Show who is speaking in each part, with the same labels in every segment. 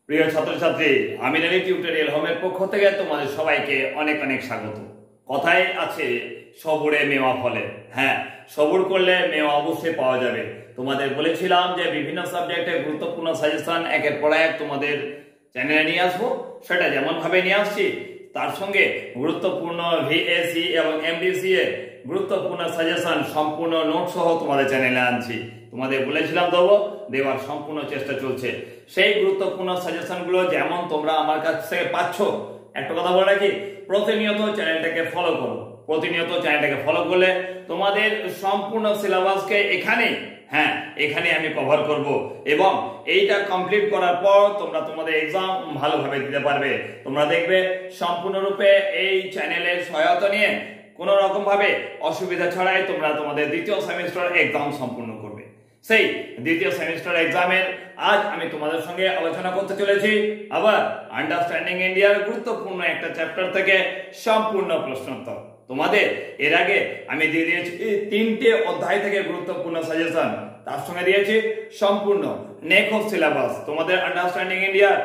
Speaker 1: প্রিয় ছাত্রছাত্রী, আমি নারী টিউটোরিয়াল হোমের পক্ষ থেকে তোমাদের সবাইকে অনেক অনেক স্বাগত। কথায় আছে সবুরে মেওয়া ফলে। হ্যাঁ, সবুর করলে মেওয়া অবশ্যই পাওয়া যাবে। তোমাদের বলেছিলাম যে বিভিন্ন সাবজেক্টে গুরুত্বপূর্ণ সাজেশন একের পর এক তোমাদের চ্যানেলে নিয়ে আসবো। সেটা যেমন ভাবে নিয়ে আসছি, তার সঙ্গে গুরুত্বপূর্ণ ভিএসি এবং এমডিসি এ গুরুত্বপূর্ণ সাজেশন সম্পূর্ণ নোট সহ তোমাদের চ্যানেলে আনছি। তোমাদের বলেছিলাম দেওয়ার সম্পূর্ণ চেষ্টা চলছে। সেই গুরুত্বপূর্ণ সাজেশন গুলো যেমন তোমরা আমার কাছ থেকে পাচ্ছ, একটা কথা বলে রাখি, প্রতিনিয়ত চ্যানেলটাকে ফলো করো। প্রতিনিয়ত চ্যানেলটাকে ফলো করলে তোমাদের সম্পূর্ণ সিলেবাসকে এখানে আমি কভার করব এবং এইটা কমপ্লিট করার পর তোমরা তোমাদের এক্সাম ভালোভাবে দিতে পারবে। তোমরা দেখবে সম্পূর্ণরূপে এই চ্যানেলের সহায়তা নিয়ে কোনো রকম ভাবে অসুবিধা ছাড়াই তোমরা তোমাদের দ্বিতীয় সেমিস্টার এক্সাম সম্পূর্ণ করবে। সেই দ্বিতীয় সেমিস্টার এক্সামের আজ আমি তোমাদের সঙ্গে আলোচনা করতে চলেছি আবার আন্ডারস্ট্যান্ডিং ইন্ডিয়ার গুরুত্বপূর্ণ একটা চ্যাপ্টার থেকে সম্পূর্ণ প্রশ্নোত্তর। তোমাদের এর আগে আমি দিয়ে দিয়েছি 3টে অধ্যায় থেকে গুরুত্বপূর্ণ সাজেশন, তার সঙ্গে দিয়েছি সম্পূর্ণ নেক্সট সিলেবাস। তোমাদের আন্ডারস্ট্যান্ডিং ইন্ডিয়ার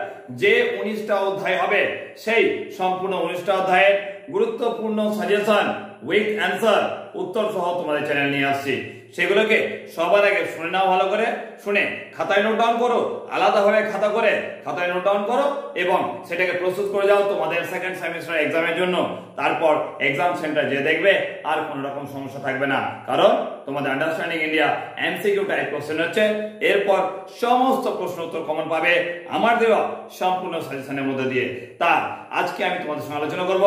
Speaker 1: যে 19টা অধ্যায় হবে সেই সম্পূর্ণ 19টা অধ্যায়ের গুরুত্বপূর্ণ সাজেশন উইথ অ্যান্সার উত্তর সহ তোমাদের চ্যানেল নিয়ে আসছি। সেগুলোকে সবার আগে শুনে নাও, ভালো করে শুনে খাতায় নোট ডাউন করো, আলাদাভাবে খাতা করে খাতায় নোট ডাউন করো এবং সেটাকে প্রস্তুত করে যাও তোমাদের সেকেন্ড সেমিস্টার এক্সামের জন্য। তারপর এক্সাম সেন্টার যে দেখবে আর কোনো রকম সমস্যা থাকবে না, কারণ তোমাদের understanding India MCQ type question হচ্ছে। এরপর সমস্ত প্রশ্ন উত্তর কমন পাবে আমার দেওয়া সম্পূর্ণ সাজেশনের মধ্যে দিয়ে। তা আজকে আমি তোমাদের সঙ্গে আলোচনা করব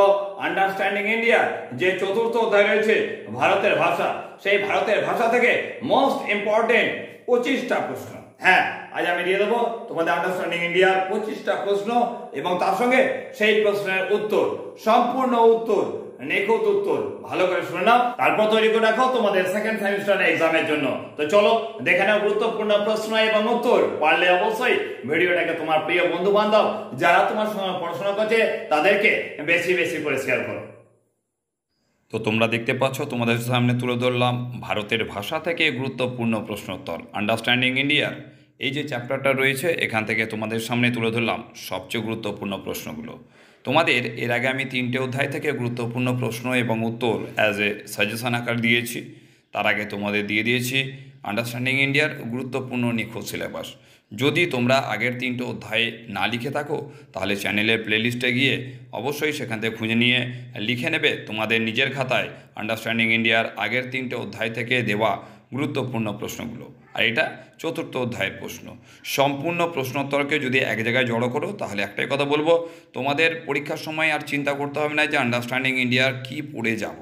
Speaker 1: আন্ডারস্ট্যান্ডিং ইন্ডিয়া যে চতুর্থ অধ্যায় রয়েছে ভারতের ভাষা। সেই ভারতের ভাষা থেকে মোস্ট ইম্পর্টেন্ট 25টা প্রশ্ন। হ্যাঁ, আজ আমি দিয়ে দেবো তোমাদের আন্ডারস্ট্যান্ডিং ইন্ডিয়ার 25টা প্রশ্ন এবং তার সঙ্গে সেই প্রশ্নের উত্তর, সম্পূর্ণ উত্তর, নিখুঁত উত্তর। ভালো করে শুনে নাও, তারপর তৈরি করে রাখো তোমাদের সেকেন্ড সেমিস্টার এক্সামের জন্য। তো চলো দেখে নাও গুরুত্বপূর্ণ প্রশ্ন এবং উত্তর। পারলে অবশ্যই ভিডিওটাকে তোমার প্রিয় বন্ধু বান্ধব যারা তোমার সঙ্গে পড়াশোনা করছে তাদেরকে বেশি বেশি করে শেয়ার করো।
Speaker 2: তো তোমরা দেখতে পাচ্ছ তোমাদের সামনে তুলে ধরলাম ভারতের ভাষা থেকে গুরুত্বপূর্ণ প্রশ্নোত্তর আন্ডারস্ট্যান্ডিং ইন্ডিয়ার এই যে চ্যাপ্টারটা রয়েছে, এখান থেকে তোমাদের সামনে তুলে ধরলাম সবচেয়ে গুরুত্বপূর্ণ প্রশ্নগুলো। তোমাদের এর আগে আমি 3টে অধ্যায় থেকে গুরুত্বপূর্ণ প্রশ্ন এবং উত্তর অ্যাজ এ সাজেশন আকার দিয়েছি। তার আগে তোমাদের দিয়ে দিয়েছি আন্ডারস্ট্যান্ডিং ইন্ডিয়ার গুরুত্বপূর্ণ নিখুঁত সিলেবাস। যদি তোমরা আগের 3টে অধ্যায় না লিখে থাকো তাহলে চ্যানেলের প্লেলিস্টে গিয়ে অবশ্যই সেখান থেকে খুঁজে নিয়ে লিখে নেবে তোমাদের নিজের খাতায় আন্ডারস্ট্যান্ডিং ইন্ডিয়ার আগের 3টে অধ্যায় থেকে দেওয়া গুরুত্বপূর্ণ প্রশ্নগুলো। আর এটা চতুর্থ অধ্যায়ের প্রশ্ন। সম্পূর্ণ প্রশ্নোত্তরকে যদি এক জায়গায় জড়ো করো তাহলে একটাই কথা বলবো, তোমাদের পরীক্ষার সময় আর চিন্তা করতে হবে না যে আন্ডারস্ট্যান্ডিং ইন্ডিয়ার কি পড়ে যাব।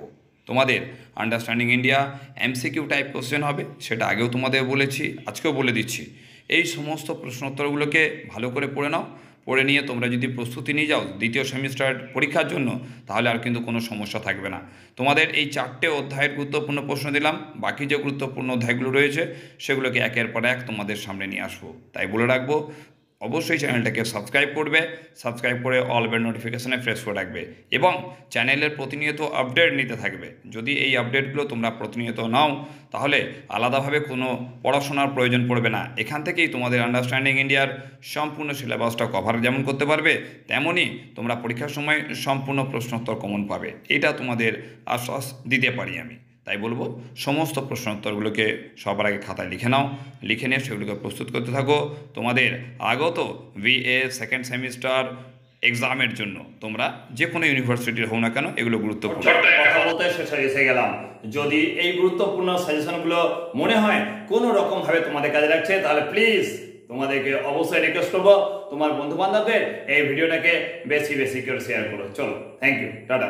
Speaker 2: তোমাদের understanding India MCQ type question হবে, সেটা আগেও তোমাদের বলেছি, আজকেও বলে দিচ্ছি। এই সমস্ত প্রশ্নোত্তরগুলোকে ভালো করে পড়ে নাও। পড়ে নিয়ে তোমরা যদি প্রস্তুতি নিয়ে যাও দ্বিতীয় সেমিস্টার পরীক্ষার জন্য, তাহলে আর কিন্তু কোনো সমস্যা থাকবে না। তোমাদের এই 4টে অধ্যায়ের গুরুত্বপূর্ণ প্রশ্ন দিলাম, বাকি যে গুরুত্বপূর্ণ অধ্যায়গুলো রয়েছে সেগুলোকে একের পর এক তোমাদের সামনে নিয়ে আসবো। তাই বলে রাখবো অবশ্যই চ্যানেলটাকে সাবস্ক্রাইব করবে, সাবস্ক্রাইব করে অল বেল নোটিফিকেশানে প্রেস করে রাখবে এবং চ্যানেলের প্রতিনিয়ত আপডেট নিতে থাকবে। যদি এই আপডেটগুলো তোমরা প্রতিনিয়ত নাও তাহলে আলাদাভাবে কোনো পড়াশোনার প্রয়োজন পড়বে না। এখান থেকেই তোমাদের আন্ডারস্ট্যান্ডিং ইন্ডিয়ার সম্পূর্ণ সিলেবাসটা কভার যেমন করতে পারবে, তেমনই তোমরা পরীক্ষার সময় সম্পূর্ণ প্রশ্নোত্তর কমন পাবে। এটা তোমাদের আশ্বাস দিতে পারি আমি। তাই বলবো সমস্ত প্রশ্নোত্তরগুলোকে সবার আগে খাতায় লিখে নাও, লিখে নিয়ে সেগুলোকে প্রস্তুত করতে থাকো তোমাদের আগত বিএ সেকেন্ড সেমিস্টার এক্সামের জন্য। তোমরা যে কোনো ইউনিভার্সিটির হও না কেন, এগুলো গুরুত্বপূর্ণ।
Speaker 1: কথা বলতে শেষে এসে গেলাম। যদি এই গুরুত্বপূর্ণ সাজেশনগুলো মনে হয় কোনো রকম ভাবে তোমাদের কাজে লাগছে তাহলে প্লিজ তোমাদেরকে অবশ্যই রিকোয়েস্ট করবো তোমার বন্ধু বান্ধবদের এই ভিডিওটাকে বেশি বেশি করে শেয়ার করো। চলো, থ্যাংক ইউ, টাটা।